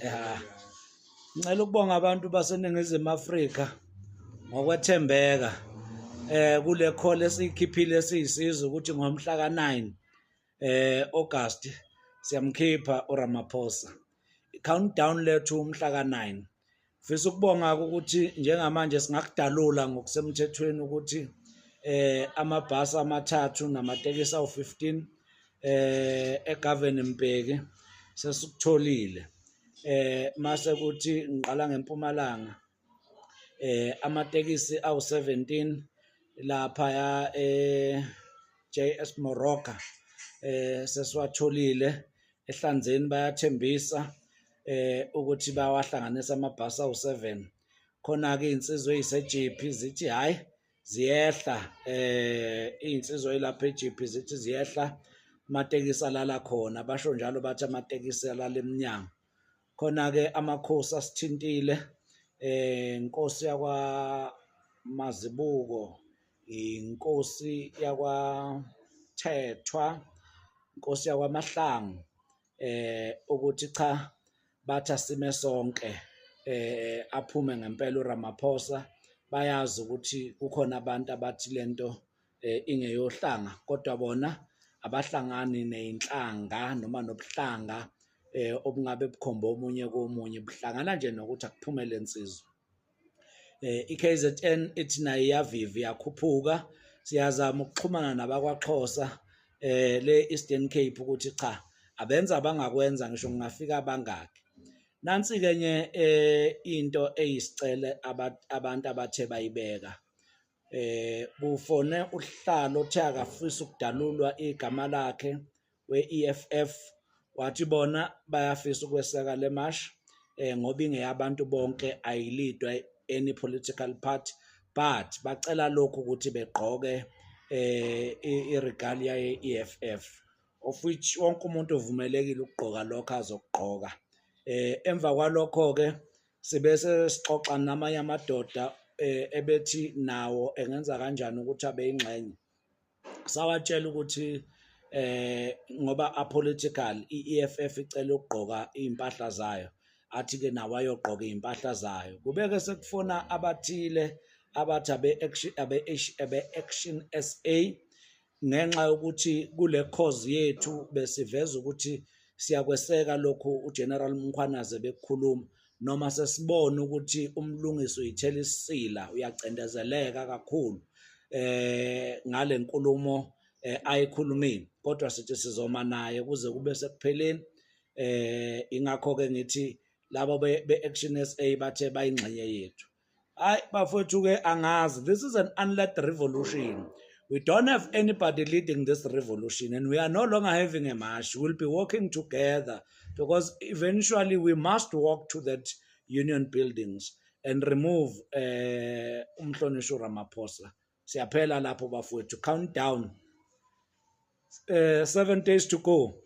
Ya, ngicela ukubonga abantu baseNingizimu Afrika ngokwethembeka kule call esiyikhiphile esiyisizwe ukuthi ngomhla ka-9 August siyamkhipha uRamaphosa. I-countdown lethu umhla ka-9. Mfisa ukubonga ukuthi njengamanje singakudalula ngokusemthethweni ukuthi amabhasi amathathu namatekisi awu-15 eGavin Mbeki sesikutholile. Mase kuthi ngiqala ngeMpumalanga amatekisi awu-17 laphaya JS Moroka sesiwatholile. Ehlanzeni bayathembisa ukuthi bawahlanganisa amabhasi awu-7. Khona-ke iy'nsizwa ey'sejiphi zithi hhayi ziyehla, iy'nsizwa ey'lapha ejiphi zithi ziyehla, amatekisi alala khona, basho njalo bathi amatekisi alala emnyango. Khona-ke amakhosi asithintile, inkosi yakwaMazibuko, inkosi yakwaThethwa, inkosi yakwaMahlangu, ukuthi cha bathi asime sonke, aphume ngempela uRamaphosa. Bayazi ukuthi kukhona abantu abathi lento ingeyohlanga, kodwa bona abahlangani ney'nhlanga noma nobuhlanga obungabe bukhomba omunye komunye, buhlangana nje nokuthi akuphume le nsizwa. I-KZN ithi nayo iyaviva, iyakhuphuka. Siyazama ukuxhumana nabakwaXhosa le-Eastern Cape ukuthi cha abenza abangakwenza ngisho kungafika abangaki. Nansi-ke nye into eyisicele abantu abathe bayibeka. Kufone uhlalo othe akafisa ukudalulwa igama lakhe we-EFF, wathi bona bayafisa ukweseka le mashi ngoba ingeyabantu bonke, ayilidwa any political party, but bacela lokhu ukuthi begqoke iregalia ye-EFF, of which wonke umuntu uvumelekile ukugqoka lokho azokugqoka. Emva kwalokho-ke sibese sixoxa namanye amadoda ebethi nawo engenza kanjani ukuthi abe yingxenye. Sawatshela ukuthi ngoba apolitical, i-EFF icela ukugqoka iy'mpahla zayo, athi-ke nawo ayogqoka iy'mpahla zayo. Kubeke sekufuna abathile abathi abe-Action SA, ngenxa yokuthi kule cause yethu besiveza ukuthi siyakweseka lokhu uGeneral Mkhwanazi bekukhuluma, noma sesibona ukuthi umlungisi uyithela isila, uyacendezeleka kakhulu ngale nkulumo ayikhulumile, kodwa sithi sizoma naye kuze kube sekupheleni. Ingakho-ke ngithi labo be-Action SA bathe bayingxenye yethu. Hayi bafowethu-ke, angazi, this is an unled revolution. We don't have anybody leading this revolution, and we are no longer having a march. We'll be working together because eventually we must walk to that union buildings and remove Umhlonishwa Ramaphosa. Siyaphela lapho bafowethu. Countdown, 7 days to go.